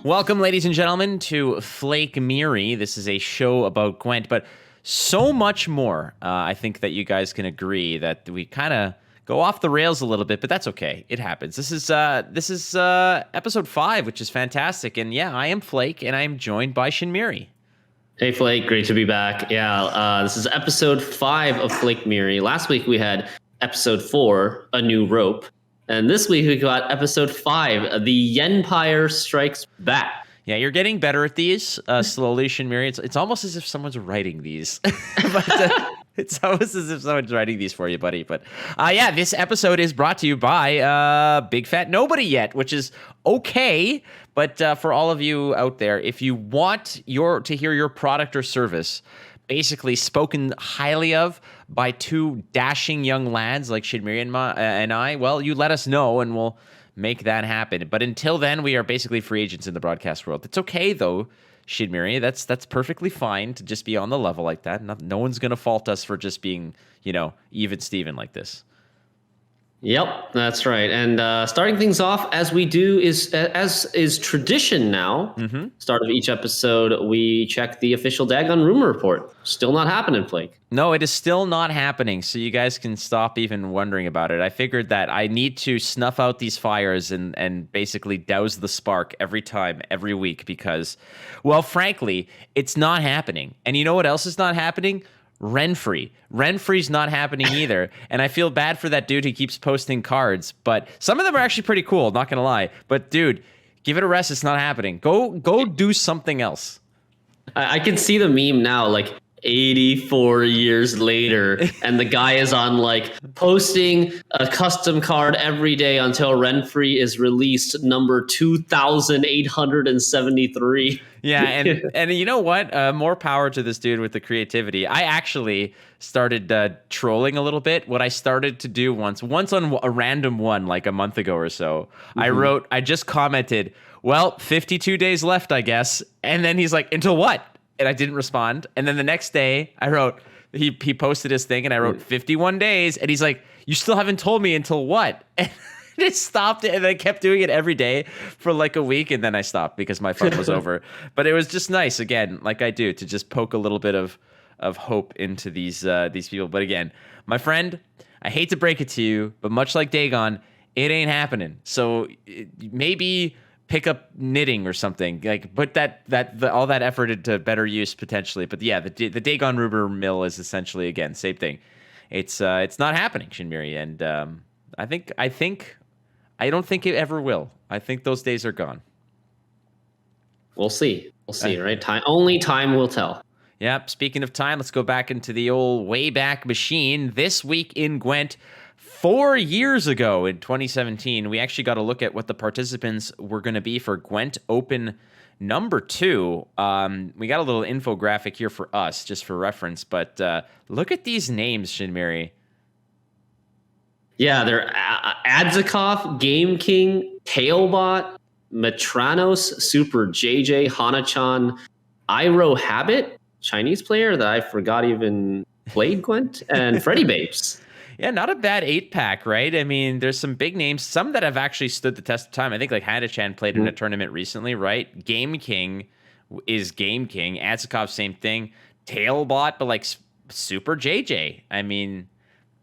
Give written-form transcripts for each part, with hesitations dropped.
Welcome, ladies and gentlemen, to Flakemiri. This is a show about Gwent, but so much more. I think that you guys can agree that we kind of go off the rails a little bit, but that's okay. It happens. This is episode 5, which is fantastic. And yeah, I am Flake, and I am joined by Shinmiri. Hey Flake, great to be back. Yeah, this is episode 5 of Flakemiri. Last week we had episode 4, A New Rope. And this week we got episode 5, The Yenpire Strikes Back. Yeah, you're getting better at these slowly, Shinmiri. It's almost as if someone's writing these. It's almost as if someone's writing these for you, buddy. But yeah, this episode is brought to you by Big Fat Nobody Yet, which is okay. But for all of you out there, if you want to hear your product or service basically spoken highly of by two dashing young lads like Shinmiri and I, well, you let us know and we'll make that happen. But until then, we are basically free agents in the broadcast world. It's okay, though, Shinmiri. That's perfectly fine to just be on the level like that. No one's going to fault us for just being, even Steven like this. Yep, that's right. And starting things off as we do as is tradition now. Mm-hmm. Start of each episode, we check the official Dagon rumor report. Still not happening, Flake. No, it is still not happening. So you guys can stop even wondering about it. I figured that I need to snuff out these fires and basically douse the spark every time, every week, because, well, frankly, it's not happening. And you know what else is not happening? Renfree. Renfree's not happening either. And I feel bad for that dude who keeps posting cards, but some of them are actually pretty cool, not gonna lie. But dude, give it a rest, it's not happening. Go do something else. I can see the meme now, like 84 years later, and the guy is on like posting a custom card every day until Renfree is released number 2,873. Yeah, and you know what? More power to this dude with the creativity. I actually started trolling a little bit. What I started to do once on a random one like a month ago or so, mm-hmm. I just commented, well, 52 days left, I guess. And then he's like, until what? And I didn't respond. And then the next day I wrote, he posted his thing and I wrote 51 days. And he's like, you still haven't told me until what? And it stopped it, and I kept doing it every day for like a week, and then I stopped because my fun was over. But it was just nice, again, like I do, to just poke a little bit of hope into these people. But again, my friend, I hate to break it to you, but much like Dagon, it ain't happening. So maybe pick up knitting or something, like put all that effort into better use potentially. But yeah, the Dagon rumor mill is essentially, again, same thing. It's not happening, Shinmiri, and I don't think it ever will. I think those days are gone. We'll see. Right? Only time will tell. Yep. Speaking of time, let's go back into the old Wayback Machine. This week in Gwent, 4 years ago in 2017, we actually got to look at what the participants were going to be for Gwent Open number 2. We got a little infographic here for us, just for reference. But look at these names, Shinmiri. Yeah, they're Adzakov, Game King, Tailbot, Metranos, Super JJ, Hanachan, Iro Habit, Chinese player that I forgot even played Gwent, and Freddy Babes. Yeah, not a bad 8-pack, right? I mean, there's some big names, some that have actually stood the test of time. I think like Hanachan played in a tournament recently, right? Game King is Game King. Adzakov, same thing. Tailbot, but like Super JJ. I mean,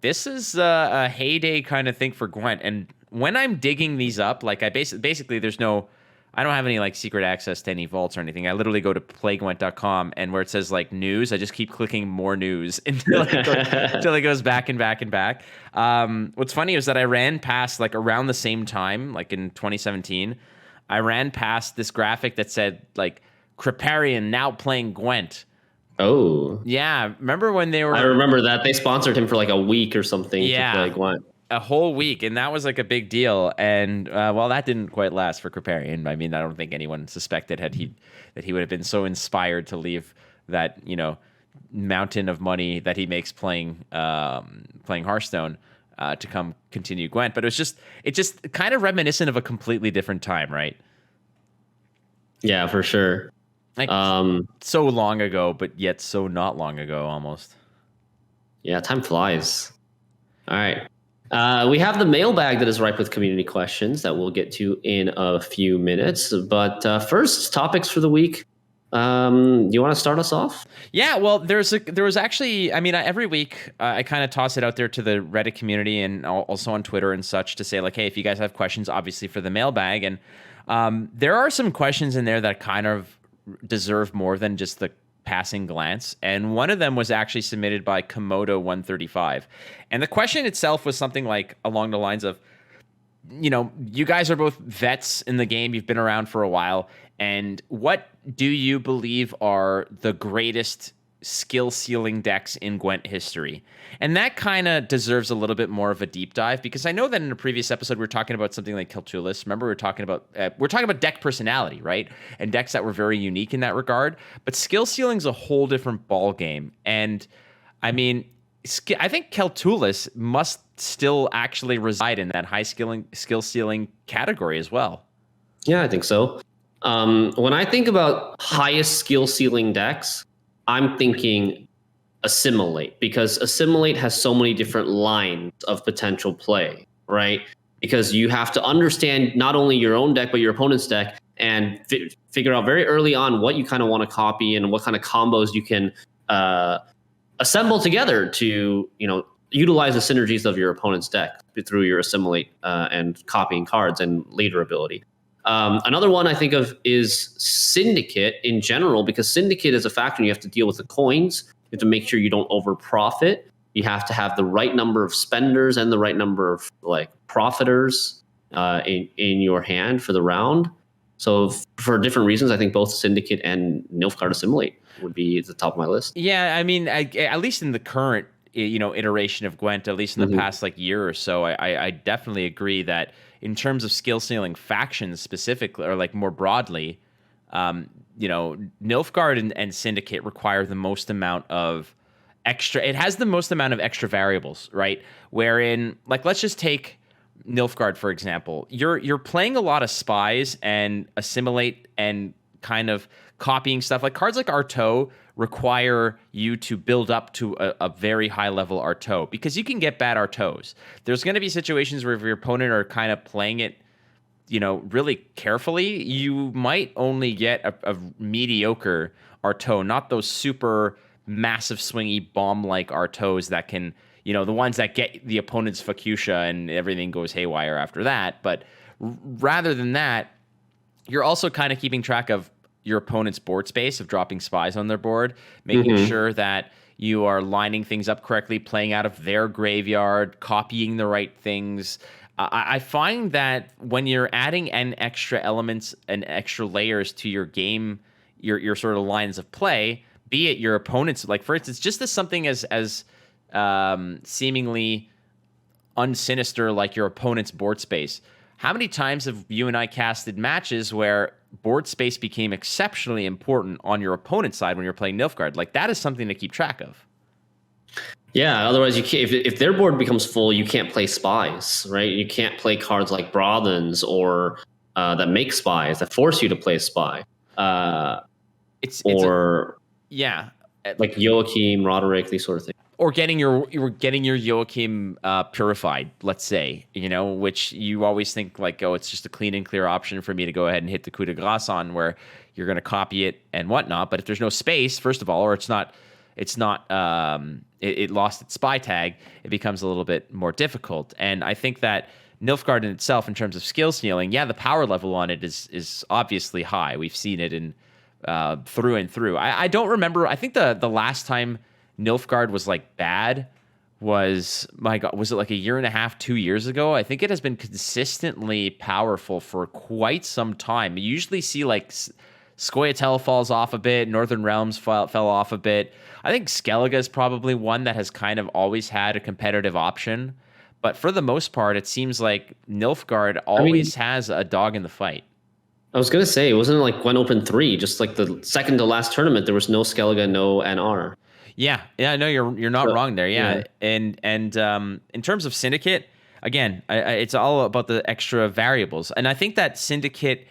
this is a heyday kind of thing for Gwent. And when I'm digging these up, like I basically I don't have any like secret access to any vaults or anything. I literally go to playgwent.com, and where it says like news, I just keep clicking more news until it goes back and back and back. What's funny is that I ran past, like around the same time, like in 2017, I ran past this graphic that said like Kriparian now playing Gwent. Oh. Yeah. Remember when they were... I remember that. They sponsored him for like a week or something to play Gwent. A whole week, and that was like a big deal. And well, that didn't quite last for Kriparian. I mean, I don't think anyone suspected that he would have been so inspired to leave that, mountain of money that he makes playing Hearthstone to come continue Gwent. But it's just kind of reminiscent of a completely different time, right? Yeah, for sure. Like so long ago, but yet so not long ago almost. Yeah, time flies. All right. We have the mailbag that is ripe with community questions that we'll get to in a few minutes. But first, topics for the week. You want to start us off? Yeah, well, there was actually, I mean, every week I kind of toss it out there to the Reddit community and also on Twitter and such to say like, hey, if you guys have questions, obviously for the mailbag, and there are some questions in there that kind of deserve more than just the passing glance, and one of them was actually submitted by Komodo 135, and the question itself was something like along the lines of, you guys are both vets in the game. You've been around for a while. And what do you believe are the greatest skill ceiling decks in Gwent history? And that kind of deserves a little bit more of a deep dive, because I know that in a previous episode we were talking about something like Kiltulis. Remember, we were talking about deck personality, right? And decks that were very unique in that regard. But skill ceiling's a whole different ball game. And I mean, I think Keltulis must still actually reside in that high skill ceiling category as well. Yeah, I think so. When I think about highest skill ceiling decks, I'm thinking Assimilate, because Assimilate has so many different lines of potential play, right? Because you have to understand not only your own deck, but your opponent's deck, and figure out very early on what you kind of want to copy and what kind of combos you can assemble together to, utilize the synergies of your opponent's deck through your Assimilate and copying cards and leader ability. Another one I think of is Syndicate in general, because Syndicate is a factor. You have to deal with the coins. You have to make sure you don't over profit. You have to have the right number of spenders and the right number of profiters in your hand for the round. So for different reasons, I think both Syndicate and Nilfgaard Assimilate would be at the top of my list. Yeah, I mean, at least in the current iteration of Gwent, at least in the past year or so, I definitely agree that in terms of skill ceiling factions specifically, or more broadly, Nilfgaard and Syndicate require the most amount of extra. It has the most amount of extra variables, right? Wherein, let's just take Nilfgaard for example. You're playing a lot of spies and Assimilate and kind of copying stuff. Like cards like Artaud require you to build up to a very high level Artaud, because you can get bad Artauds. There's going to be situations where if your opponent are kind of playing it, really carefully, you might only get a mediocre Artaud, not those super massive swingy bomb-like Artauds that can, the ones that get the opponent's Fuchsia and everything goes haywire after that. But rather than that, you're also kind of keeping track of your opponent's board space, of dropping spies on their board, making sure that you are lining things up correctly, playing out of their graveyard, copying the right things. I find that when you're adding an extra elements and extra layers to your game, your sort of lines of play, be it your opponent's, for instance, just as something as seemingly unsinister like your opponent's board space. How many times have you and I casted matches where board space became exceptionally important on your opponent's side when you're playing Nilfgaard? That is something to keep track of. Yeah, otherwise you can't. If their board becomes full, you can't play spies, right? You can't play cards like Brothens or that make spies, that force you to play a spy. Yeah, like Joachim, Roderick, these sort of things. Or getting your Joachim purified, let's say, which you always think it's just a clean and clear option for me to go ahead and hit the coup de grace on, where you're going to copy it and whatnot. But if there's no space, first of all, or it lost its spy tag, it becomes a little bit more difficult. And I think that Nilfgaard in itself, in terms of skill ceiling, the power level on it is obviously high. We've seen it in through and through. I don't remember. I think the last time Nilfgaard was bad was it a year and a half, 2 years ago? I think it has been consistently powerful for quite some time. You usually see Scoia'tael falls off a bit, Northern Realms fell off a bit. I think Skellige is probably one that has kind of always had a competitive option, but for the most part, it seems like Nilfgaard always has a dog in the fight. I was gonna say, it wasn't Gwent Open 3, just the second to last tournament, there was no Skellige, no NR. Yeah, no, you're not wrong there. Yeah. And in terms of Syndicate, again, it's all about the extra variables, and I think that Syndicate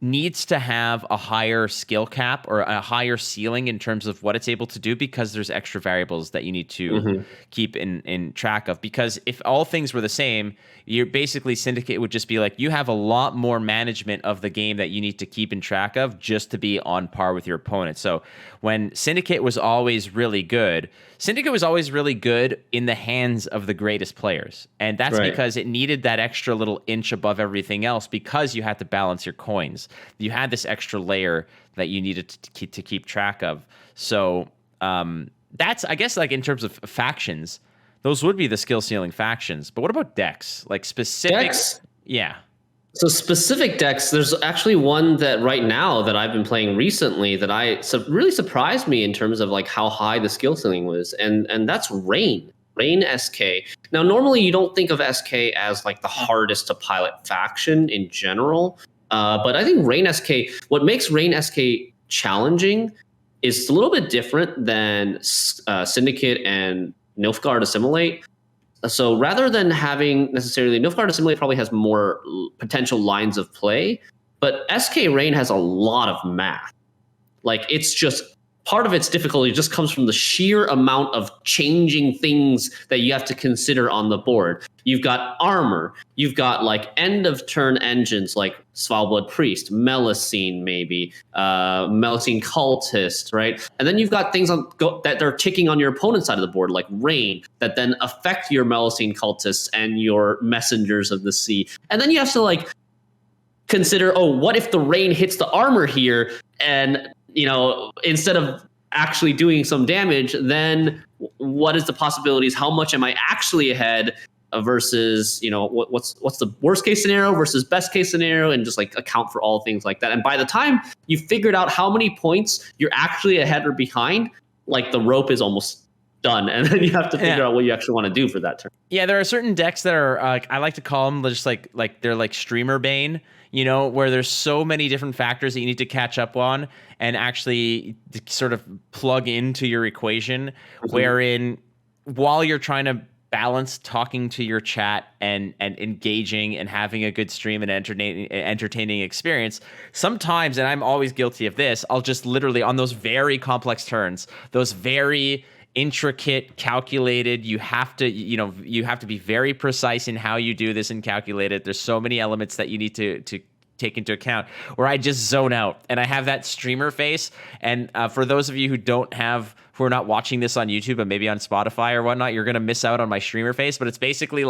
needs to have a higher skill cap or a higher ceiling in terms of what it's able to do, because there's extra variables that you need to keep in track of. Because if all things were the same, you're basically Syndicate would just be like, you have a lot more management of the game that you need to keep in track of just to be on par with your opponent. So when Syndicate was always really good in the hands of the greatest players. And that's because it needed that extra little inch above everything else, because you had to balance your coins. You had this extra layer that you needed to keep track of. So that's, I guess, like in terms of factions, those would be the skill ceiling factions. But what about decks? Like specific decks? Yeah. So specific decks, there's actually one that right now that I've been playing recently that really surprised me in terms of like how high the skill ceiling was, and that's Rain SK. Now, normally you don't think of SK as like the hardest to pilot faction in general, but I think Rain SK, what makes Rain SK challenging is a little bit different than Syndicate and Nilfgaard Assimilate. So rather than having necessarily, Nilfgaard Assimilate probably has more potential lines of play, but SK Rain has a lot of math. Like, it's just, part of its difficulty just comes from the sheer amount of changing things that you have to consider on the board. You've got armor, you've got like end of turn engines like Svalbard Priest, Melusine maybe, Melusine Cultist, right? And then you've got things that they're ticking on your opponent's side of the board, like Rain, that then affect your Melusine Cultists and your Messengers of the Sea. And then you have to like consider, oh, what if the Rain hits the armor here, and instead of actually doing some damage, then what is the possibilities? How much am I actually ahead versus, what's the worst case scenario versus best case scenario, and just like account for all things like that. And by the time you figured out how many points you're actually ahead or behind, like the rope is almost done, and then you have to figure out what you actually want to do for that turn. Yeah, there are certain decks that are I like to call them just like they're like streamer bane, where there's so many different factors that you need to catch up on and actually sort of plug into your equation, wherein while you're trying to balance talking to your chat and engaging and having a good stream and entertaining experience, sometimes, and I'm always guilty of this, I'll just literally, on those very complex turns, those very intricate, calculated, you have to be very precise in how you do this and calculate it. There's so many elements that you need to take into account, where I just zone out and I have that streamer face. And for those of you who are not watching this on YouTube, but maybe on Spotify or whatnot, you're going to miss out on my streamer face. But it's basically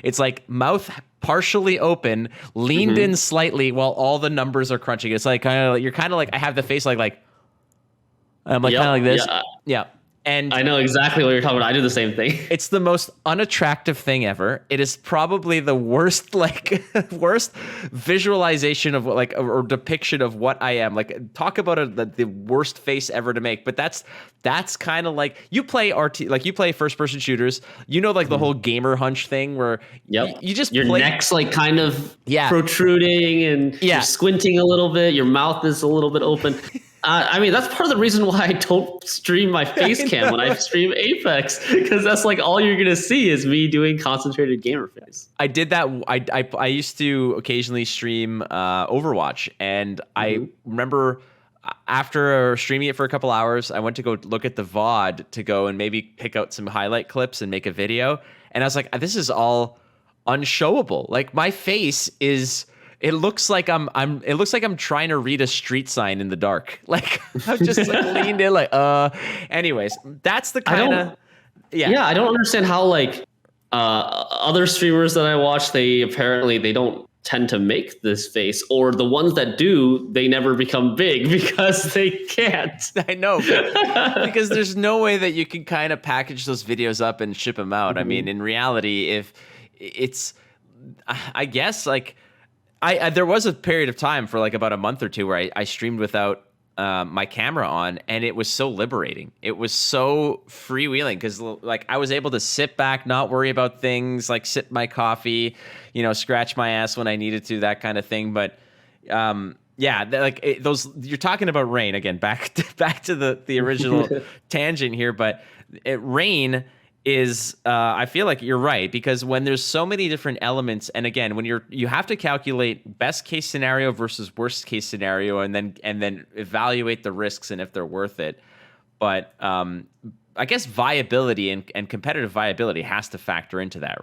it's like mouth partially open, leaned in slightly while all the numbers are crunching. It's like you're kind of like, I have the face like I'm like kind of like this. Yeah. And I know exactly what you're talking about. I do the same thing. It's the most unattractive thing ever. It is probably the worst, worst visualization of or depiction of what I am. Like, talk about the worst face ever to make. But that's kind of like, you play you play first person shooters. The whole gamer hunch thing where you just your neck's like kind of protruding and you're squinting a little bit. Your mouth is a little bit open. I mean, that's part of the reason why I don't stream my face cam when I stream Apex, because that's like all you're going to see is me doing concentrated gamer face. I did that. I used to occasionally stream Overwatch, and I remember after streaming it for a couple hours, I went to go look at the VOD to go and maybe pick out some highlight clips and make a video. And I was like, this is all unshowable. Like, my face is... It looks like I'm trying to read a street sign in the dark. Like, I'm just leaned in anyways, that's the kind of I don't understand how other streamers that I watch, they don't tend to make this face, or the ones that do, they never become big because they can't. I know, because there's no way that you can kind of package those videos up and ship them out. I mean, in reality, if it's, I guess there was a period of time for about a month or two where I streamed without my camera on, and it was so liberating. It was so freewheeling, because I was able to sit back, not worry about things, sip my coffee, scratch my ass when I needed to, that kind of thing. But those, you're talking about Rain again, back to the original tangent here, but Rain is I feel like you're right, because when there's so many different elements, and again, when you have to calculate best case scenario versus worst case scenario, and then evaluate the risks and if they're worth it. But I guess viability and competitive viability has to factor into that.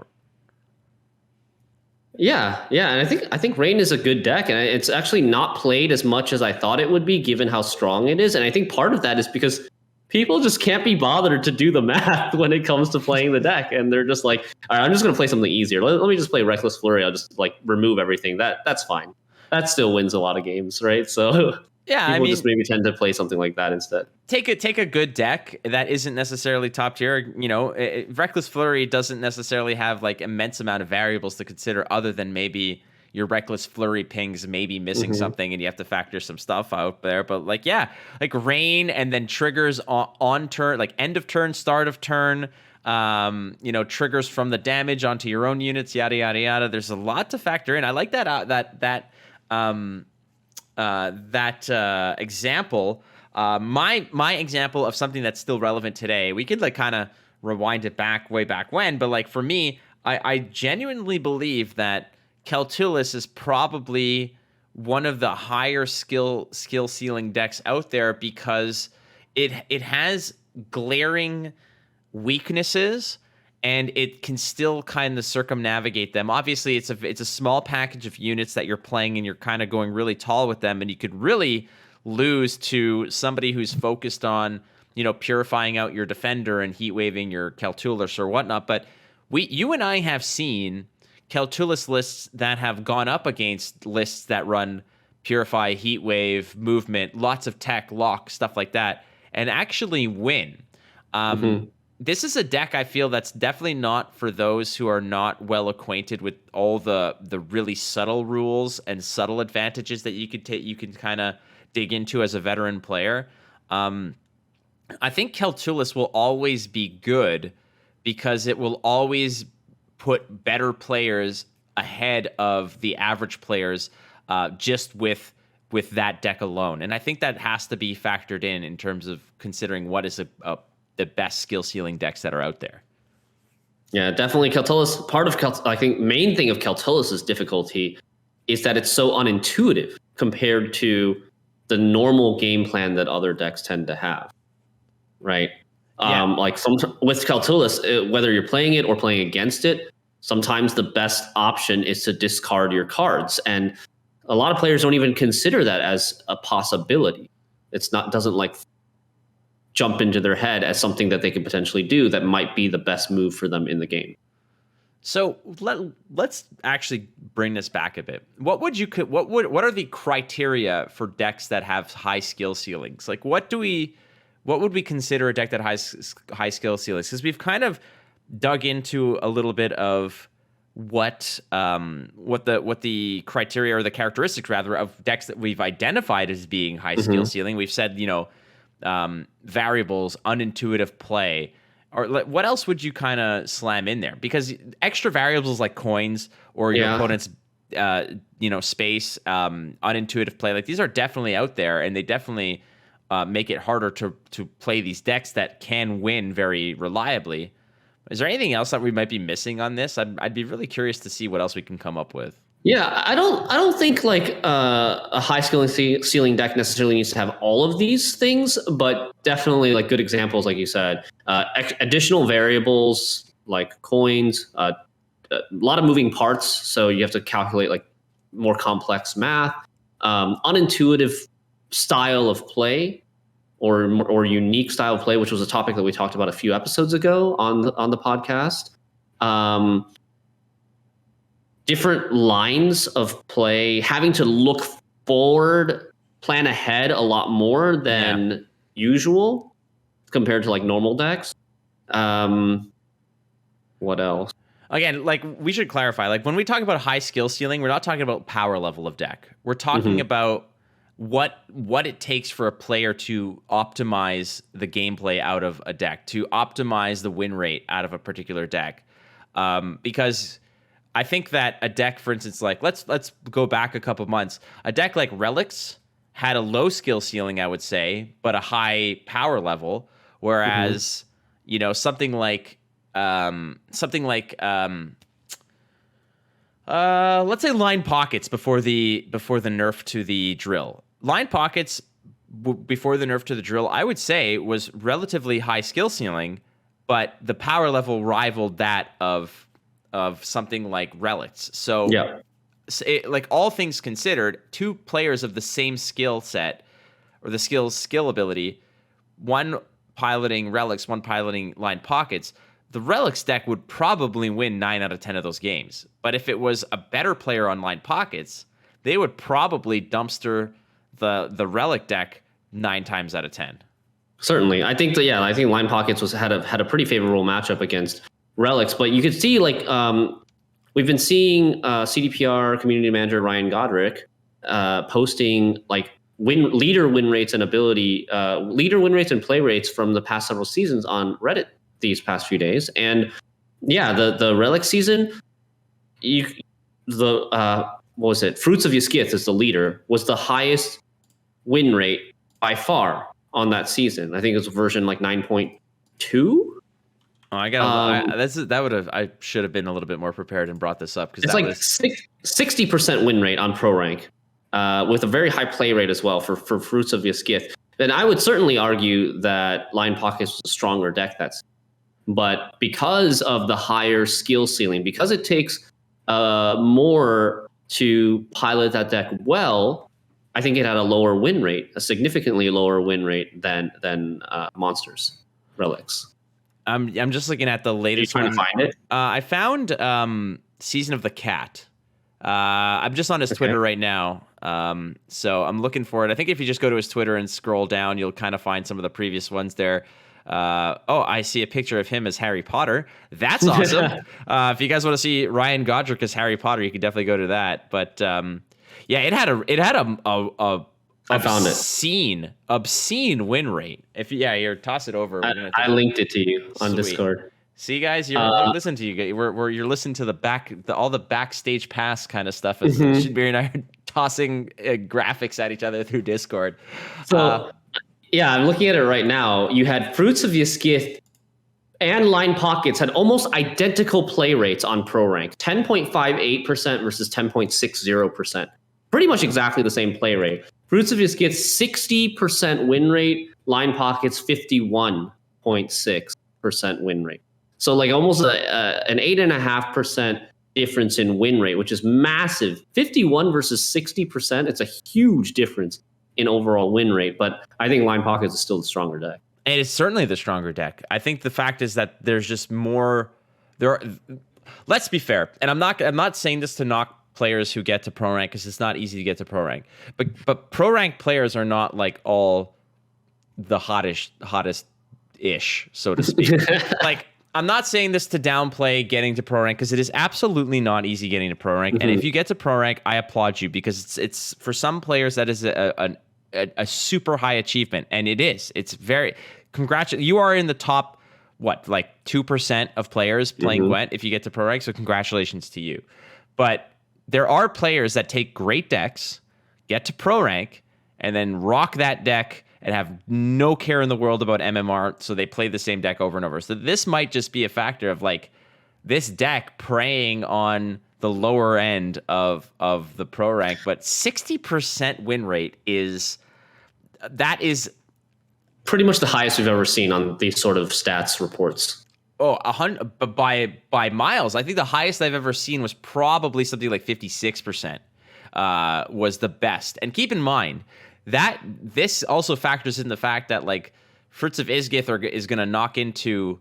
Yeah, yeah, and I think Rain is a good deck, and it's actually not played as much as I thought it would be, given how strong it is. And I think part of that is because people just can't be bothered to do the math when it comes to playing the deck, and they're just like, all right, I'm just going to play something easier. Let me just play Reckless Flurry. I'll just like remove everything. That's fine. That still wins a lot of games, right? So Yeah, people just maybe tend to play something like that instead. Take a good deck that isn't necessarily top tier. Reckless Flurry doesn't necessarily have like immense amount of variables to consider, other than maybe your Reckless Flurry pings maybe missing something, and you have to factor some stuff out there. But like Rain, and then triggers on turn, like end of turn, start of turn. Triggers from the damage onto your own units, yada yada yada. There's a lot to factor in. I like that example. My example of something that's still relevant today. We could like kind of rewind it way back when, but like for me, I genuinely believe that Keltulis is probably one of the higher skill ceiling decks out there, because it has glaring weaknesses, and it can still kind of circumnavigate them. Obviously, it's a small package of units that you're playing, and you're kind of going really tall with them, and you could really lose to somebody who's focused on, purifying out your defender and heat waving your Keltulis or whatnot. But you and I have seen Keltulis lists that have gone up against lists that run Purify, Heat Wave, Movement, lots of tech, lock, stuff like that, and actually win. This is a deck I feel that's definitely not for those who are not well acquainted with all the really subtle rules and subtle advantages that you can kind of dig into as a veteran player. I think Keltulis will always be good, because it will always put better players ahead of the average players, just with that deck alone. And I think that has to be factored in terms of considering what is the best skill ceiling decks that are out there. Yeah, definitely. Keltulis, I think main thing of Keltulis' difficulty is that it's so unintuitive compared to the normal game plan that other decks tend to have, right? Yeah. With Keltulis, whether you're playing it or playing against it, sometimes the best option is to discard your cards. And a lot of players don't even consider that as a possibility. Doesn't like jump into their head as something that they could potentially do that might be the best move for them in the game. So let's actually bring this back a bit. What are the criteria for decks that have high skill ceilings? Like what would we consider a deck that has high skill ceilings? Because we've kind of dug into a little bit of what the criteria, or the characteristics rather, of decks that we've identified as being high skill ceiling. We've said, variables, unintuitive play. Or what else would you kind of slam in there? Because extra variables like coins or your opponent's space, unintuitive play, like these are definitely out there, and they definitely make it harder to play these decks that can win very reliably. Is there anything else that we might be missing on this? I'd be really curious to see what else we can come up with. Yeah, I don't think like a high ceiling deck necessarily needs to have all of these things, but definitely like good examples, like you said, additional variables like coins, a lot of moving parts, so you have to calculate like more complex math, unintuitive style of play, or unique style of play, which was a topic that we talked about a few episodes ago on the podcast. Different lines of play, having to look forward, plan ahead a lot more than usual compared to like normal decks. What else? Again, like we should clarify, like when we talk about high skill ceiling, we're not talking about power level of deck. We're talking about what it takes for a player to optimize the gameplay out of a deck, to optimize the win rate out of a particular deck. Because I think that a deck, for instance, like let's go back a couple months. A deck like Relics had a low skill ceiling, I would say, but a high power level. Whereas, something like something like let's say line pockets before the nerf to the drill. Line pockets before the nerf to the drill, I would say, was relatively high skill ceiling, but the power level rivaled that of something like relics. So Yeah. Like all things considered, two players of the same skill set or the skill ability, one piloting relics, one piloting line pockets, the relics deck would probably win 9 out of 10 of those games. But if it was a better player on line pockets, they would probably dumpster the relic deck 9 times out of 10. Certainly, I think I think line pockets had a pretty favorable matchup against relics, but you could see like we've been seeing CDPR community manager Ryan Godric posting like leader win rates and play rates from the past several seasons on Reddit these past few days. And yeah, the relic season, what was it? Fruits of Yskith is the leader, was the highest win rate by far on that season. I think it was version like 9.2. Oh, I should have been a little bit more prepared and brought this up, because it's like 60% win rate on pro rank, with a very high play rate as well for Fruits of Yskith. Then I would certainly argue that line pockets was a stronger deck but because of the higher skill ceiling, because it takes more to pilot that deck well, I think it had a lower win rate, a significantly lower win rate than Monsters Relics. I'm just looking at the latest one. Are you trying to find it? I found Season of the Cat. I'm just on his Twitter right now, so I'm looking for it. I think if you just go to his Twitter and scroll down, you'll kind of find some of the previous ones there. I see a picture of him as Harry Potter. That's awesome. If you guys want to see Ryan Godric as Harry Potter, you can definitely go to that. But it had a I found obscene win rate. Here, toss it over. I linked it to you on Discord. See, guys, you're listening to you. You're listening to all the backstage pass kind of stuff. As Shinmiri and I are tossing graphics at each other through Discord. So I'm looking at it right now. You had Fruits of Yskith and line pockets had almost identical play rates on pro rank, 10.58% versus 10.60%. Pretty much exactly the same play rate. Fruits of Yskith 60% win rate, line pockets 51.6% win rate. So like almost an 8.5% difference in win rate, which is massive. 51 versus 60%. It's a huge difference in overall win rate, but I think line pockets is still the stronger deck. It is certainly the stronger deck. I think the fact is that there's just more. Let's be fair, and I'm not saying this to knock players who get to pro rank, because it's not easy to get to pro rank. But pro rank players are not like all the hottest ish, so to speak. Like, I'm not saying this to downplay getting to pro rank, because it is absolutely not easy getting to pro rank. And if you get to pro rank, I applaud you, because it's for some players that is a super high achievement, and it is. It's very you are in the top 2% of players playing Gwent if you get to pro rank. So congratulations to you. But there are players that take great decks, get to pro rank, and then rock that deck and have no care in the world about MMR, so they play the same deck over and over. So this might just be a factor of like this deck preying on the lower end of the pro rank, but 60% win rate is pretty much the highest we've ever seen on these sort of stats reports. Oh, 100 by miles. I think the highest I've ever seen was probably something like 56%. Was the best. And keep in mind that this also factors in the fact that like Fruits of Yskith is going to knock into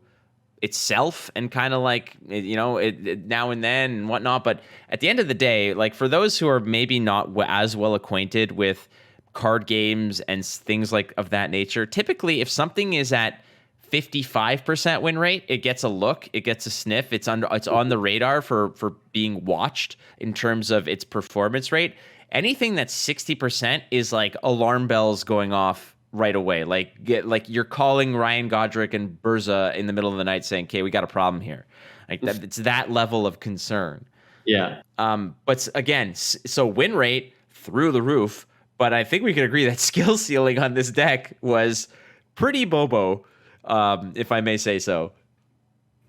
itself and kind of like, it now and then and whatnot. But at the end of the day, like for those who are maybe not as well acquainted with card games and things like of that nature, typically if something is at 55% win rate, it gets a look, it gets a sniff, it's on the radar for being watched in terms of its performance rate. Anything that's 60% is like alarm bells going off right away. Like you're calling Ryan Godric and Burza in the middle of the night saying, "Okay, we got a problem here." Like that, it's that level of concern. Yeah. But again, so win rate through the roof. But I think we can agree that skill ceiling on this deck was pretty bobo, if I may say so.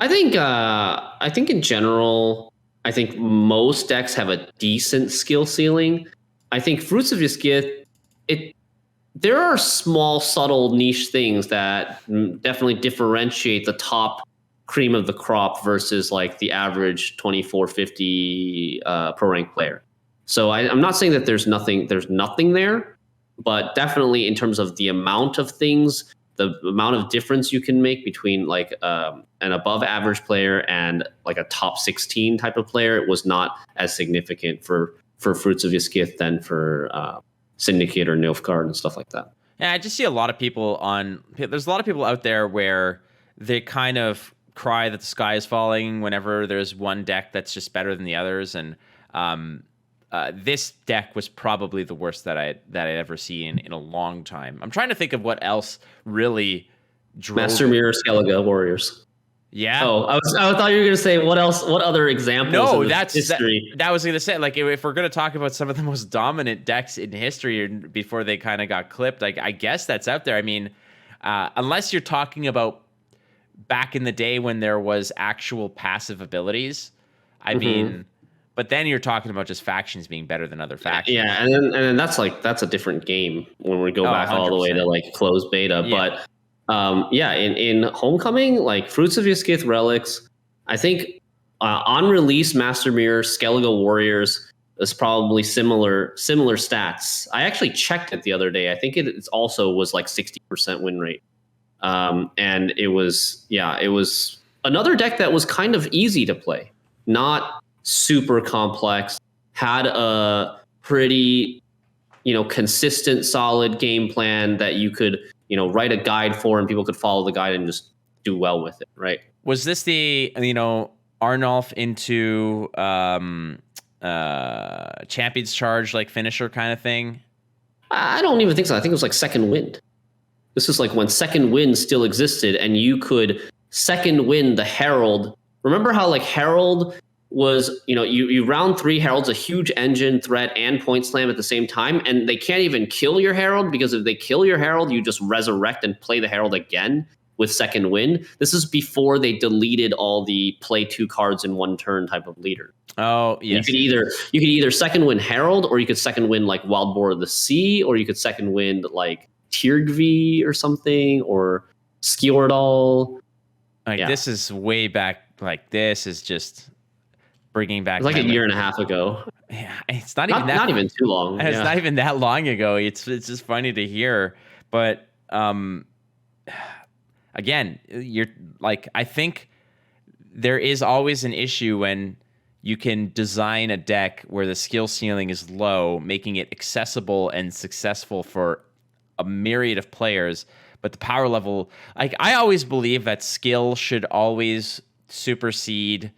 I think in general, I think most decks have a decent skill ceiling. I think Fruits of Yiskith, there are small, subtle, niche things that definitely differentiate the top cream of the crop versus like the average 2450 pro rank player. So I'm not saying that there's nothing there, but definitely in terms of the amount of things, the amount of difference you can make between like an above average player and like a top 16 type of player, it was not as significant for Fruits of Yiskith than for Syndicate or Nilfgaard and stuff like that. Yeah, I just see a lot of people there's a lot of people out there where they kind of cry that the sky is falling whenever there's one deck that's just better than the others. And this deck was probably the worst that I'd ever seen in a long time. I'm trying to think of what else really drove Master Mirror Skellige Warriors. Yeah. Oh, I thought you were going to say what else? What other examples? No, that's history. That was going to say, like, if we're going to talk about some of the most dominant decks in history before they kind of got clipped, like, I guess that's out there. I mean, unless you're talking about back in the day when there was actual passive abilities, I mean, but then you're talking about just factions being better than other factions. Yeah, and then that's a different game when we go back 100%. All the way to like closed beta, yeah. But in Homecoming, like Fruits of Yiskith Relics, I think on release Master Mirror Skellige Warriors is probably similar stats. I actually checked it the other day. I think it also was like 60% win rate. And it was another deck that was kind of easy to play, not super complex, had a pretty, consistent, solid game plan that you could, write a guide for and people could follow the guide and just do well with it. Right. Was this the, Arnulf into, Champion's Charge, like finisher kind of thing? I don't even think so. I think it was like Second Wind. This is like when Second Wind still existed and you could Second Wind the Herald. Remember how like Herald was, you round 3 Herald's a huge engine, threat, and point slam at the same time, and they can't even kill your Herald because if they kill your Herald, you just resurrect and play the Herald again with Second Wind. This is before they deleted all the play 2 cards in 1 turn type of leader. Oh, yes. You could either Second Wind Herald, or you could Second Wind like Wild Boar of the Sea, or you could Second Wind like Tirgvi or something, or Skjordal. This is way back. Like, this is just bringing back. It's like a year and a half ago. Yeah, it's not even too long. It's not even that long ago. It's just funny to hear. But again, you're like, I think there is always an issue when you can design a deck where the skill ceiling is low, making it accessible and successful for a myriad of players, but the power level, like, I always believe that skill should always supersede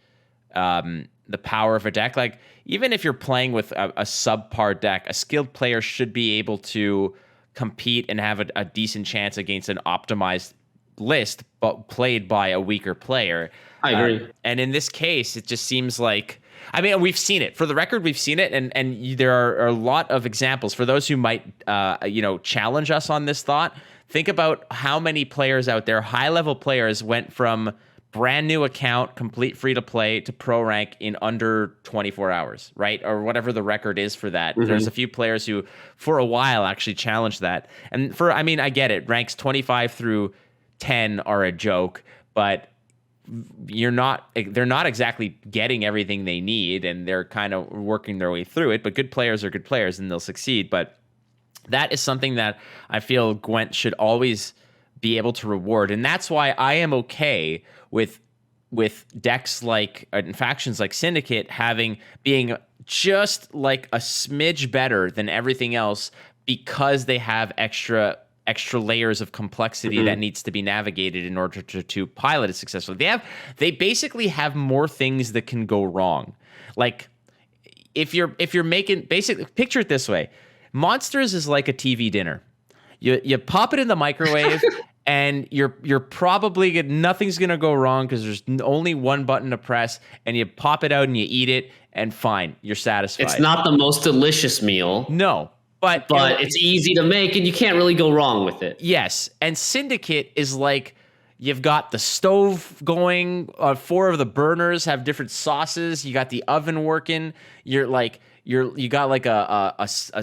the power of a deck. Like, even if you're playing with a subpar deck, a skilled player should be able to compete and have a decent chance against an optimized list, but played by a weaker player. I agree. And in this case, it just seems like, I mean, we've seen it. For the record, we've seen it, and there are a lot of examples. For those who might, challenge us on this thought, think about how many players out there, high-level players, went from brand new account, complete free-to-play, to pro rank in under 24 hours, right? Or whatever the record is for that. Mm-hmm. There's a few players who, for a while, actually challenged that. And I get it. Ranks 25 through 10 are a joke, but they're not exactly getting everything they need, and they're kind of working their way through it. But good players are good players, and they'll succeed. But that is something that I feel Gwent should always be able to reward, and that's why I am okay with decks like and factions like Syndicate being just like a smidge better than everything else, because they have extra layers of complexity that needs to be navigated in order to pilot it successfully. They basically have more things that can go wrong. Like, if you're making, basically, picture it this way: Monsters is like a TV dinner. You pop it in the microwave and you're probably nothing's gonna go wrong because there's only one button to press, and you pop it out and you eat it, and fine, you're satisfied. It's not the most delicious meal. No. But it's easy to make, and you can't really go wrong with it. Yes, and Syndicate is like You've got the stove going. 4 of the burners have different sauces. You got the oven working. You got like a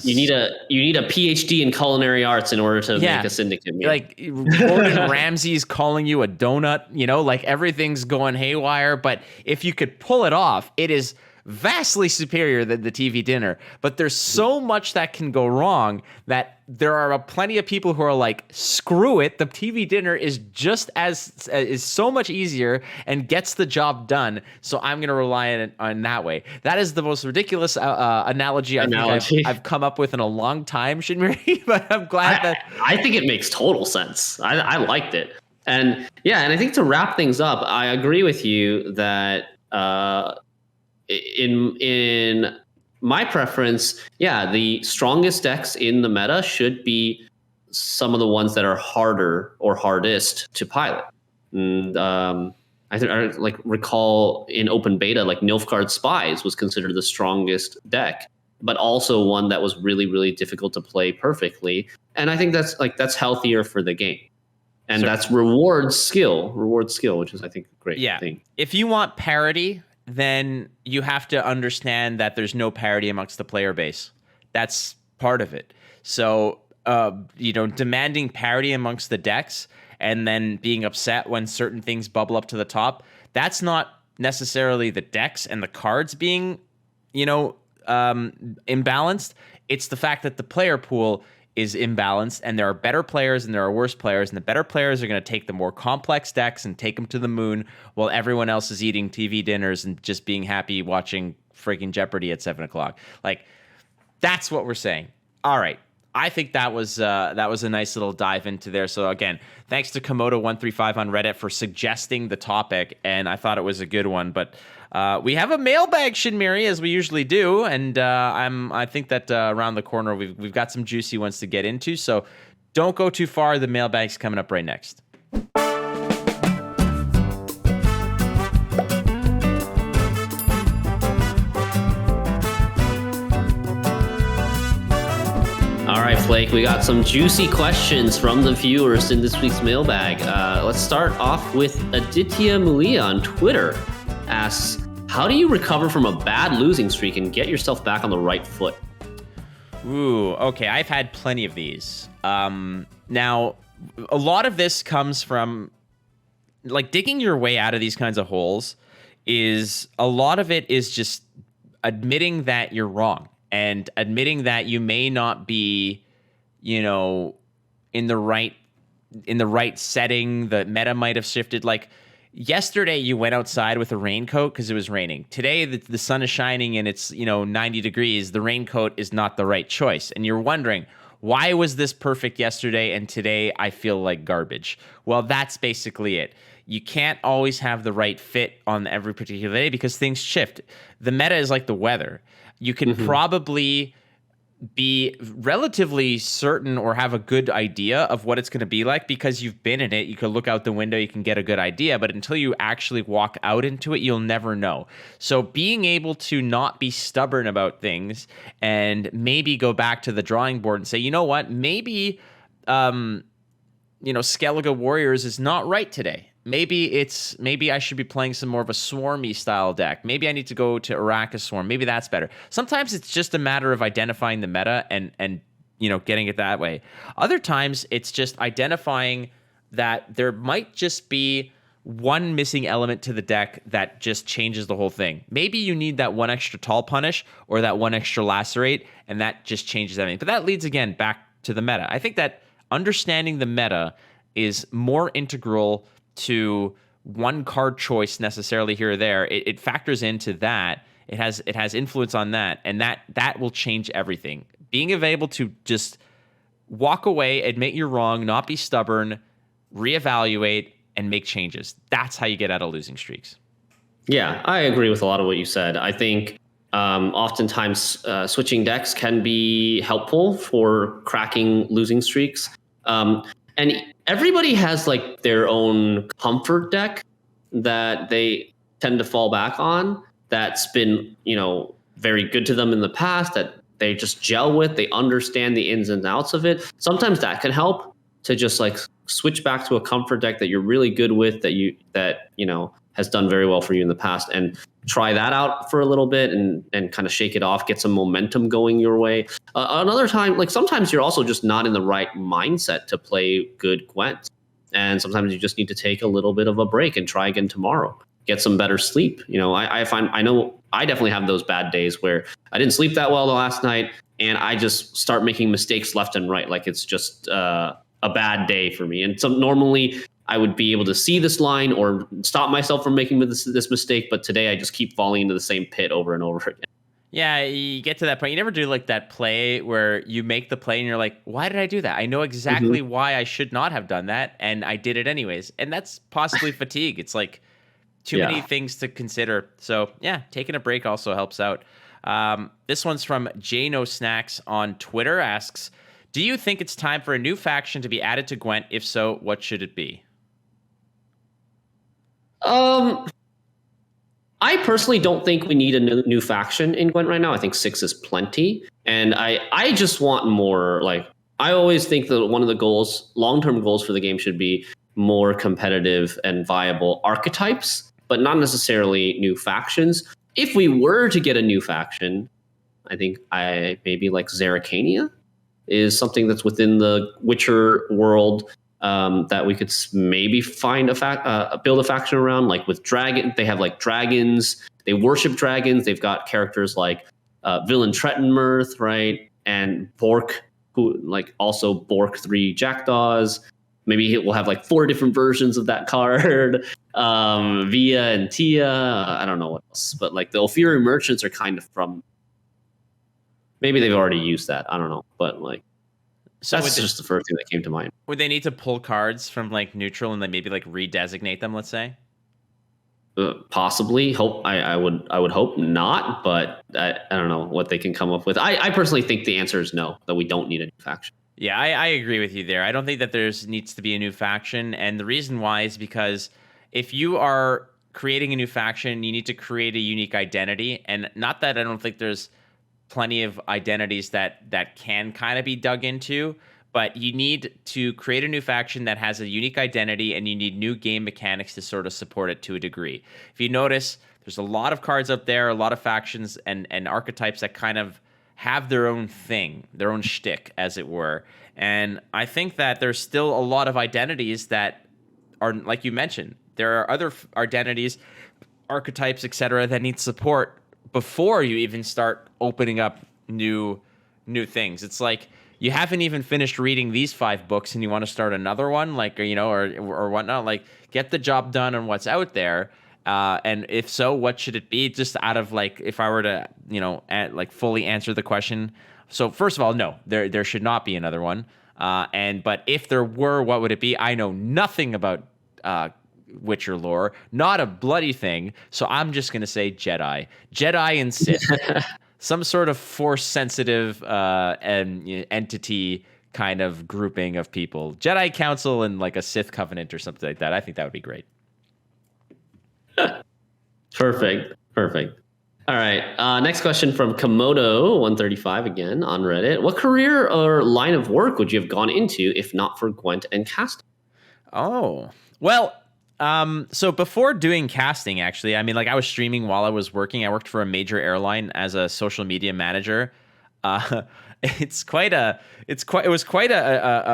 You need a PhD in culinary arts in order to make a syndicate meal. Like Gordon Ramsay's calling you a donut, like everything's going haywire. But if you could pull it off, it is vastly superior than the TV dinner. But there's so much that can go wrong that there are plenty of people who are like, screw it. The TV dinner is is so much easier and gets the job done. So I'm going to rely on that way. That is the most ridiculous analogy I think I've come up with in a long time, Shinmiri. But I'm glad I think it makes total sense. I liked it. And I think to wrap things up, I agree with you that in my preference, the strongest decks in the meta should be some of the ones that are harder or hardest to pilot. And I recall in open beta, like Nilfgaard Spies was considered the strongest deck, but also one that was really, really difficult to play perfectly. And I think that's healthier for the game. And that's reward skill, which is, I think, a great thing. If you want parity, then you have to understand that there's no parity amongst the player base. That's part of it. So, demanding parity amongst the decks and then being upset when certain things bubble up to the top, that's not necessarily the decks and the cards being, imbalanced. It's the fact that the player pool is imbalanced, and there are better players and there are worse players, and the better players are going to take the more complex decks and take them to the moon, while everyone else is eating TV dinners and just being happy watching freaking Jeopardy at 7:00. Like, that's what we're saying. All right. I think that was a nice little dive into there. So again, thanks to Komodo135 on Reddit for suggesting the topic, and I thought it was a good one. But we have a mailbag, Shinmiri, as we usually do, and I think that around the corner we've got some juicy ones to get into. So don't go too far. The mailbag's coming up right next. All right, Flake, we got some juicy questions from the viewers in this week's mailbag. Let's start off with Aditya Mulia on Twitter. Asks, how do you recover from a bad losing streak and get yourself back on the right foot? Ooh, okay. I've had plenty of these. Now, a lot of this comes from, like, digging your way out of these kinds of holes. A lot of it is just admitting that you're wrong. And admitting that you may not be, in the right setting, the meta might have shifted. Like yesterday, you went outside with a raincoat because it was raining. Today, the sun is shining and it's 90 degrees. The raincoat is not the right choice, and you're wondering, why was this perfect yesterday and today I feel like garbage? Well, that's basically it. You can't always have the right fit on every particular day because things shift. The meta is like the weather. You can probably be relatively certain or have a good idea of what it's going to be like because you've been in it. You can look out the window, you can get a good idea, but until you actually walk out into it, you'll never know. So being able to not be stubborn about things and maybe go back to the drawing board and say, you know what, maybe, Skellige Warriors is not right today. Maybe I should be playing some more of a swarmy style deck. Maybe I need to go to Arrakis Swarm. Maybe that's better. Sometimes it's just a matter of identifying the meta and getting it that way. Other times it's just identifying that there might just be one missing element to the deck that just changes the whole thing. Maybe you need that one extra tall punish or that one extra lacerate, and that just changes everything. But that leads again back to the meta. I think that understanding the meta is more integral to one card choice necessarily here or there. It factors into that. It has influence on that, and that will change everything. Being able to just walk away, admit you're wrong, not be stubborn, reevaluate, and make changes. That's how you get out of losing streaks. Yeah, I agree with a lot of what you said. I think oftentimes switching decks can be helpful for cracking losing streaks. And everybody has like their own comfort deck that they tend to fall back on that's been, very good to them in the past, that they just gel with, they understand the ins and outs of it. Sometimes that can help. to just like switch back to a comfort deck that you're really good with, that you know has done very well for you in the past, and try that out for a little bit and kind of shake it off, get some momentum going your way. Another time, like sometimes you're also just not in the right mindset to play good Gwent, and sometimes you just need to take a little bit of a break and try again tomorrow. Get some better sleep. You know, I know I definitely have those bad days where I didn't sleep that well the last night, and I just start making mistakes left and right. Like it's just a bad day for me. And so normally I would be able to see this line or stop myself from making this mistake, but today I just keep falling into the same pit over and over again. Yeah, you get to that point. You never do like that play where you make the play and you're like, why did I do that? I know exactly why I should not have done that, and I did it anyways. And that's possibly fatigue. It's like too many things to consider. So yeah, taking a break also helps out. This one's from Jano Snacks on Twitter, asks, do you think it's time for a new faction to be added to Gwent? If so, what should it be? I personally don't think we need a new faction in Gwent right now. I think 6 is plenty. And I just want more. Like, I always think that one of the goals, long-term goals for the game should be more competitive and viable archetypes, but not necessarily new factions. If we were to get a new faction, I think maybe like Zerrikania is something that's within the Witcher world that we could maybe find build a faction around. Like with dragon, they have like dragons. They worship dragons. They've got characters like Villain Trettenmirth, right, and Bork, who like also Bork 3 Jackdaws. Maybe we'll have like 4 different versions of that card. Via and Tia. I don't know what else, but like the Ophiri merchants are kind of from. Maybe they've already used that. I don't know, but like. So that's just the first thing that came to mind. Would they need to pull cards from like neutral and then maybe like redesignate them? Let's say. Possibly. I would hope not, but I don't know what they can come up with. I personally think the answer is no, that we don't need a new faction. Yeah, I agree with you there. I don't think that needs to be a new faction, and the reason why is because if you are creating a new faction, you need to create a unique identity, and not that I don't think there's plenty of identities that can kind of be dug into, but you need to create a new faction that has a unique identity, and you need new game mechanics to sort of support it to a degree. If you notice, there's a lot of cards out there, a lot of factions and archetypes that kind of have their own thing, their own shtick, as it were. And I think that there's still a lot of identities that are, like you mentioned, there are other identities, archetypes, etc., that need support before you even start opening up new things. It's like you haven't even finished reading these 5 books and you want to start another one, like, you know, or whatnot. Like, get the job done on what's out there. And if so, what should it be? Just out of like, if I were to, you know, like fully answer the question. So first of all, no, there should not be another one. But if there were, what would it be? I know nothing about Witcher lore, not a bloody thing. So I'm just going to say Jedi and Sith, some sort of force sensitive entity kind of grouping of people, Jedi Council and like a Sith Covenant or something like that. I think that would be great. Perfect. All right. Next question from Komodo135 again on Reddit. What career or line of work would you have gone into if not for Gwent and casting? Oh, well, so before doing casting, actually, I mean, like I was streaming while I was working. I worked for a major airline as a social media manager. It was quite a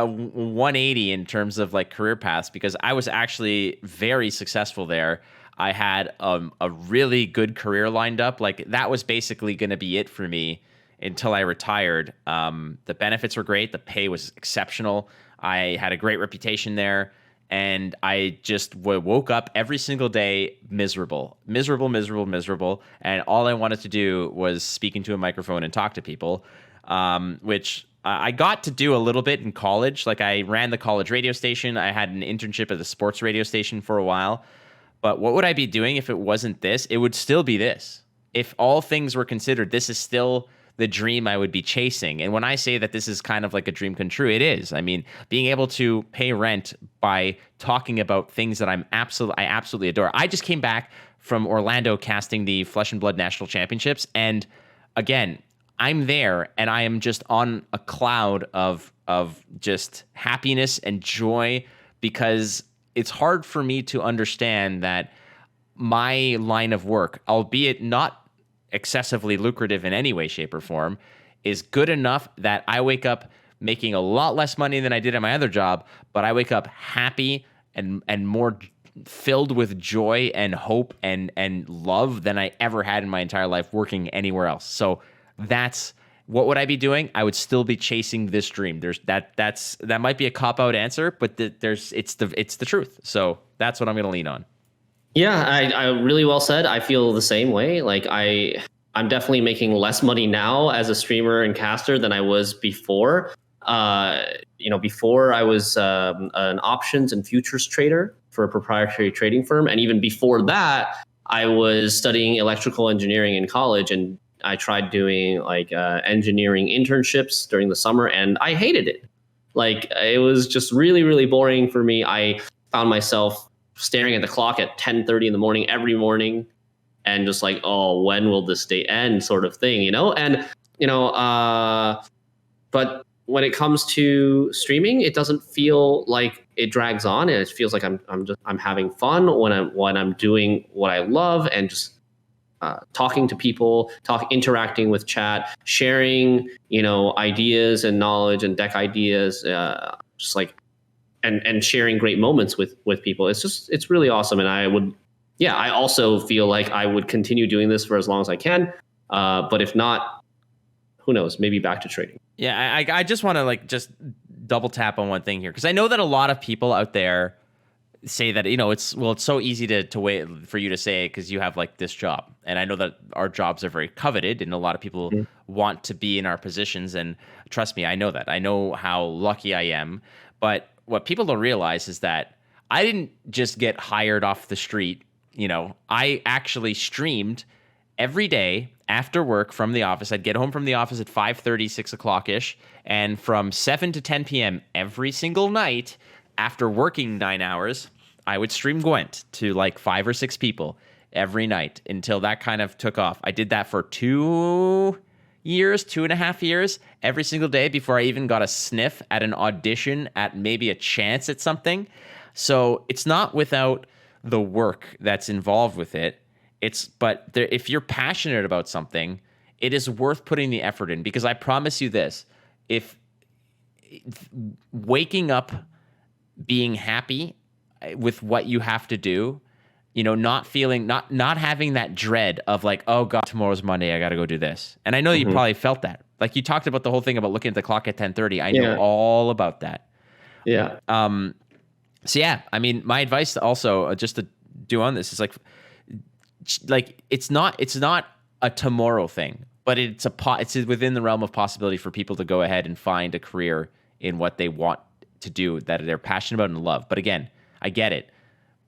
180 in terms of like career paths, because I was actually very successful there. I had a really good career lined up. Like that was basically going to be it for me until I retired. The benefits were great. The pay was exceptional. I had a great reputation there. And I just woke up every single day miserable. And all I wanted to do was speak into a microphone and talk to people, which I got to do a little bit in college. Like I ran the college radio station. I had an internship at the sports radio station for a while. But what would I be doing if it wasn't this? It would still be this. If all things were considered, this is still the dream I would be chasing. And when I say that this is kind of like a dream come true, it is. I mean, being able to pay rent by talking about things that I absolutely adore. I just came back from Orlando casting the Flesh and Blood National Championships. And again, I'm there and I am just on a cloud of just happiness and joy, because it's hard for me to understand that my line of work, albeit not excessively lucrative in any way, shape, or form, is good enough that I wake up making a lot less money than I did at my other job, but I wake up happy and more filled with joy and hope and love than I ever had in my entire life working anywhere else. So that's what would I be doing? I would still be chasing this dream. That might be a cop-out answer, but it's the truth. So that's what I'm going to lean on. Yeah, I really well said. I feel the same way. Like I'm definitely making less money now as a streamer and caster than I was before. Before I was an options and futures trader for a proprietary trading firm, and even before that, I was studying electrical engineering in college, and I tried doing like engineering internships during the summer, and I hated it. Like it was just really, really boring for me. I found myself staring at the clock at 10:30 in the morning every morning, and just like, oh, when will this day end, sort of thing, And but when it comes to streaming, it doesn't feel like it drags on. It feels like I'm having fun when I'm doing what I love, and just talking to people, interacting with chat, sharing, ideas and knowledge and deck ideas, just like, and sharing great moments with people. It's really awesome. And I also feel like I would continue doing this for as long as I can. But if not, who knows, maybe back to trading. Yeah, I just want to just double tap on one thing here, because I know that a lot of people out there say that it's so easy to wait for you to say it because you have this job, and I know that our jobs are very coveted, and a lot of people want to be in our positions. And trust me, I know that. I know how lucky I am. But what people don't realize is that I didn't just get hired off the street. I actually streamed every day after work from the office. I'd get home from the office at 5:30, 6 o'clock ish. And from 7 to 10 p.m. every single night, after working 9 hours, I would stream Gwent to 5 or 6 people every night until that kind of took off. I did that for 2.5 years, every single day, before I even got a sniff at an audition, at maybe a chance at something. So it's not without the work that's involved with it. If you're passionate about something, it is worth putting the effort in, because I promise you this: if waking up being happy with what you have to do, not having that dread of oh God, tomorrow's Monday, I got to go do this. And I know you probably felt that. You talked about the whole thing about looking at the clock at 10:30. I know all about that. Yeah. So yeah, I mean, my advice also, just to do on this, is it's not a tomorrow thing, but it's within the realm of possibility for people to go ahead and find a career in what they want to do, that they're passionate about and love. But again, I get it,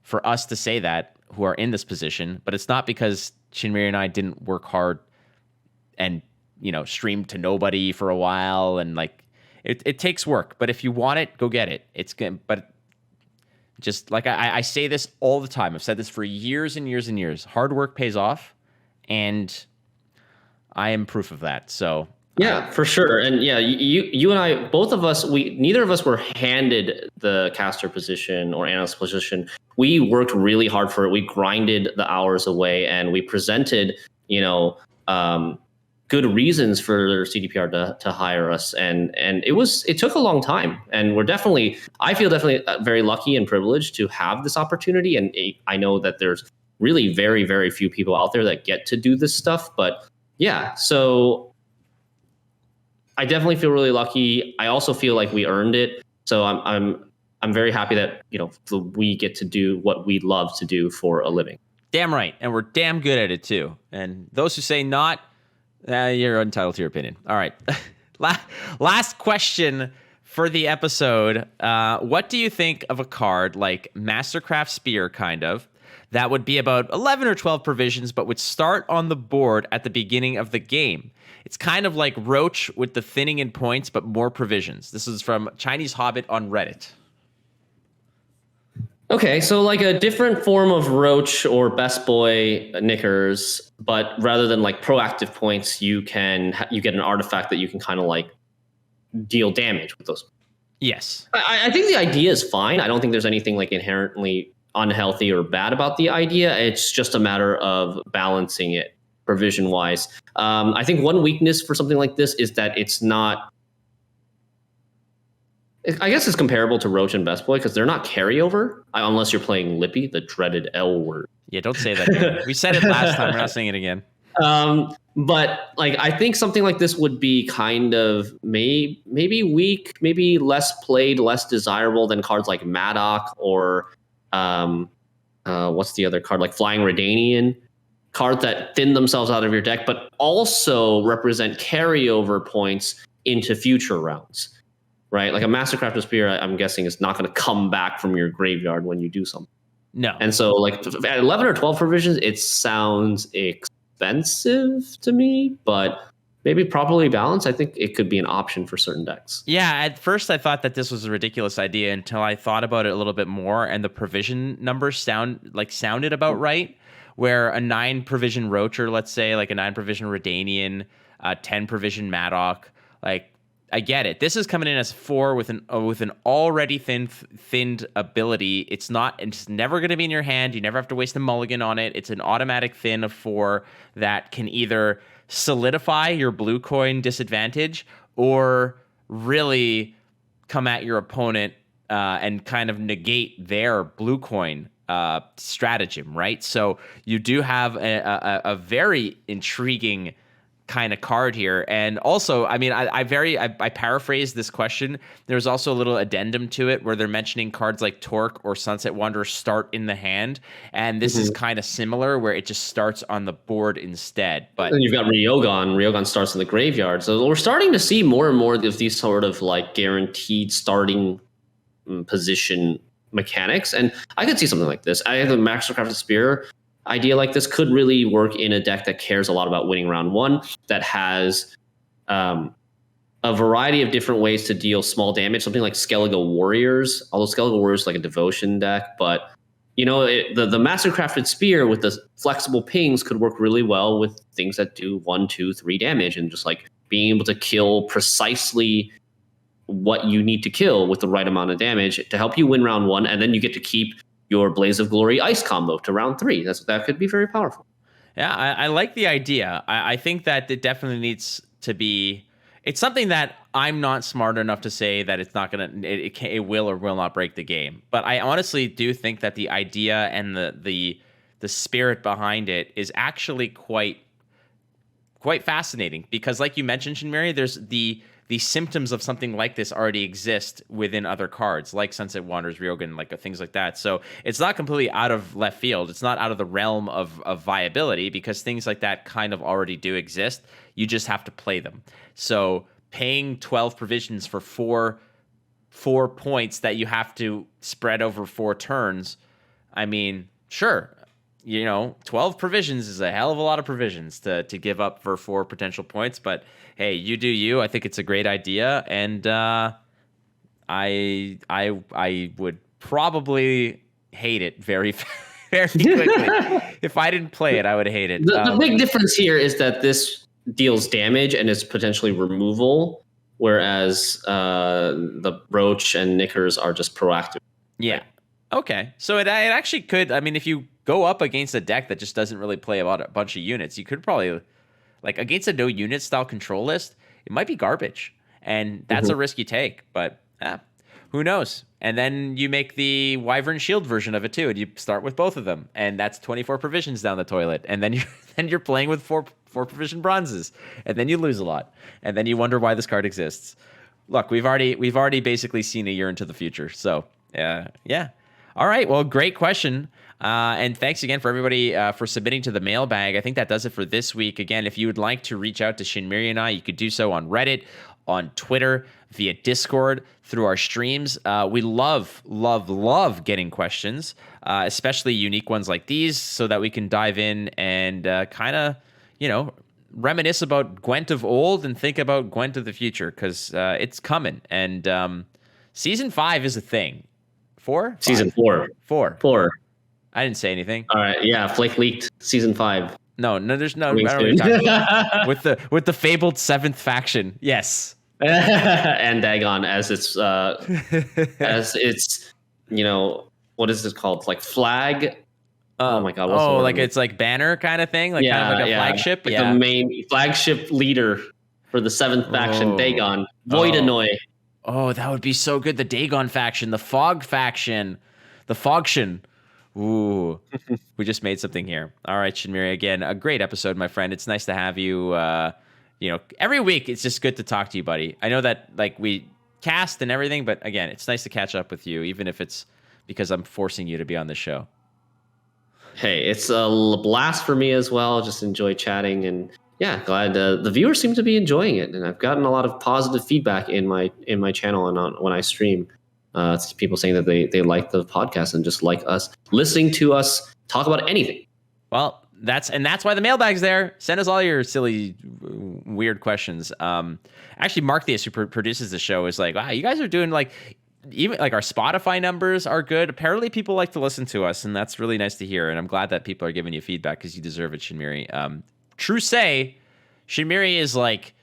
for us to say that, who are in this position, but it's not because Shinmiri and I didn't work hard and streamed to nobody for a while, and it takes work. But if you want it, go get it. It's good. But just I say this all the time. I've said this for years and years and years. Hard work pays off, and I am proof of that. So yeah, for sure. And yeah, you and I, both of us, neither of us were handed the caster position or analyst position. We worked really hard for it. We grinded the hours away, and we presented, good reasons for CDPR to hire us. And it took a long time, and I feel definitely very lucky and privileged to have this opportunity. And I know that there's really very, very few people out there that get to do this stuff, but yeah, so I definitely feel really lucky. I also feel like we earned it. So I'm very happy that, we get to do what we love to do for a living. Damn right. And we're damn good at it too. And those who say not, you're entitled to your opinion. All right. Last question for the episode. What do you think of a card like Mastercraft Spear, kind of, that would be about 11 or 12 provisions, but would start on the board at the beginning of the game? It's kind of like Roach with the thinning in points, but more provisions. This is from Chinese Hobbit on Reddit. Okay, so like a different form of Roach or Best Boy Knickers, but rather than like proactive points, you get an artifact that you can kind of like deal damage with those. Yes. I think the idea is fine. I don't think there's anything like inherently unhealthy or bad about the idea. It's just a matter of balancing it provision wise. I think one weakness for something like this is that it's not. I guess it's comparable to Roach and Best Boy because they're not carryover unless you're playing Lippy, the dreaded L word. Yeah, don't say that again. We said it last time. We're not saying it again. But like, I think something like this would be kind of maybe weak, maybe less played, less desirable than cards like Maddock or what's the other card, like Flying Redanian, cards that thin themselves out of your deck, but also represent carryover points into future rounds. Right, like a Mastercrafted Spear, I'm guessing is not going to come back from your graveyard when you do something. No, and so like at 11 or 12 provisions, it sounds expensive to me, but maybe properly balanced, I think it could be an option for certain decks. Yeah, at first I thought that this was a ridiculous idea until I thought about it a little bit more, and the provision numbers sounded about right. Where a 9 provision Roacher, let's say, like a 9 provision Redanian, 10 provision Maddock, like. I get it. This is coming in as 4 with an already thinned ability. It's never going to be in your hand. You never have to waste a mulligan on it. It's an automatic thin of 4 that can either solidify your blue coin disadvantage or really come at your opponent and kind of negate their blue coin stratagem, right? So you do have a very intriguing kind of card here. And also, I mean, I paraphrased this question. There's also a little addendum to it where they're mentioning cards like Torque or Sunset Wanderer start in the hand. And this is kind of similar where it just starts on the board instead. But then you've got Ryogon. Ryogon starts in the graveyard. So we're starting to see more and more of these sort of like guaranteed starting position mechanics. And I could see something like this. I have the Mastercrafted Spear idea like this could really work in a deck that cares a lot about winning round 1, that has a variety of different ways to deal small damage, something like Skellige Warriors, although Skellige Warriors is like a devotion deck, but you know, the Mastercrafted Spear with the flexible pings could work really well with things that do 1, 2, 3 damage, and just like being able to kill precisely what you need to kill with the right amount of damage to help you win round 1, and then you get to keep your Blaze of Glory ice combo to round 3. That could be very powerful. Yeah, I like the idea. I think that it definitely needs to be. It's something that I'm not smart enough to say that it's not gonna. It will or will not break the game. But I honestly do think that the idea and the spirit behind it is actually quite fascinating, because, like you mentioned, Shinmiri, there's the symptoms of something like this already exist within other cards, like Sunset Wanderers, Ryogan, like things like that. So it's not completely out of left field. It's not out of the realm of viability, because things like that kind of already do exist. You just have to play them. So paying 12 provisions for four points that you have to spread over 4 turns, I mean, sure. 12 provisions is a hell of a lot of provisions to give up for 4 potential points, but hey, you do you. I think it's a great idea, and I would probably hate it very very quickly. If I didn't play it, I would hate it. The big difference here is that this deals damage and is potentially removal, whereas the Roach and Knickers are just proactive. Yeah. Right? Okay. So it actually could. I mean, if you go up against a deck that just doesn't really play about a bunch of units, you could probably, like, against a no unit style control list, it might be garbage, and that's a risk you take. But who knows? And then you make the Wyvern Shield version of it too, and you start with both of them, and that's 24 provisions down the toilet, and then you're playing with four provision bronzes, and then you lose a lot, and then you wonder why this card exists. Look, we've already basically seen a year into the future, so yeah. All right, well, great question. And thanks again for everybody for submitting to the mailbag. I think that does it for this week. Again, if you would like to reach out to Shinmiri and I, you could do so on Reddit, on Twitter, via Discord, through our streams. We love getting questions, especially unique ones like these, so that we can dive in and kind of, reminisce about Gwent of old and think about Gwent of the future, because it's coming. And Season 5 is a thing. 4? Season 4. 4. 4. I didn't say anything. All right. Yeah. Flake leaked season 5. No, there's no. I Coming don't know what you're soon. talking about. with the fabled 7th faction. Yes. And Dagon as its what is it called? Like flag. Oh my god. What's the word? Like it's like banner kind of thing, like kind of like a flagship. Like the main flagship leader for the 7th faction, Dagon. Voidanoy. Oh, that would be so good. The Dagon faction, the Fog faction, the Fogshin. Ooh, we just made something here. All right, Shinmiri, again, a great episode, my friend. It's nice to have you. Every week it's just good to talk to you, buddy. I know that like we cast and everything, but again, it's nice to catch up with you, even if it's because I'm forcing you to be on the show. Hey, it's a blast for me as well. Just enjoy chatting, and yeah, glad the viewers seem to be enjoying it, and I've gotten a lot of positive feedback in my channel and when I stream. It's people saying that they like the podcast and just like us listening to us talk about anything. Well, that's why the mailbag's there. Send us all your silly, weird questions. Actually, Mark Theus, who produces the show, is like, wow, you guys are doing like, even like our Spotify numbers are good. Apparently, people like to listen to us, and that's really nice to hear. And I'm glad that people are giving you feedback because you deserve it, Shinmiri. True say, Shinmiri is like,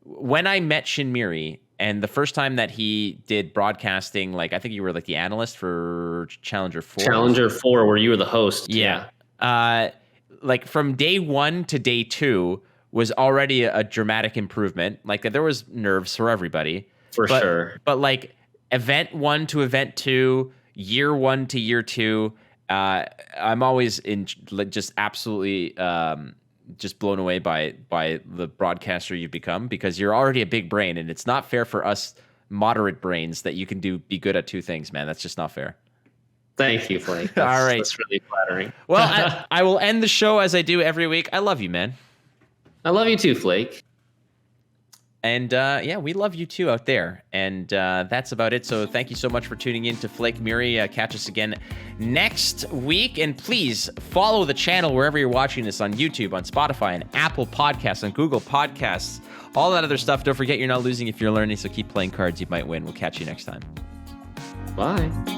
when I met Shinmiri, and the first time that he did broadcasting, like I think you were like the analyst for Challenger 4. Challenger 4, where you were the host. Yeah. Like from day 1 to day 2 was already a dramatic improvement. Like there was nerves for everybody. For sure. But like event 1 to event 2, year 1 to year 2, I'm always just absolutely just blown away by the broadcaster you've become, because you're already a big brain, and it's not fair for us moderate brains that you can be good at 2 things, man. That's just not fair. Thank you, Flake. All right. That's really flattering. Well, I will end the show as I do every week. I love you, man. I love you too, Flake. And yeah, we love you too out there. And that's about it. So thank you so much for tuning in to Flakemiri. Catch us again next week. And please follow the channel wherever you're watching this, on YouTube, on Spotify, and Apple Podcasts, and Google Podcasts, all that other stuff. Don't forget, you're not losing if you're learning. So keep playing cards. You might win. We'll catch you next time. Bye.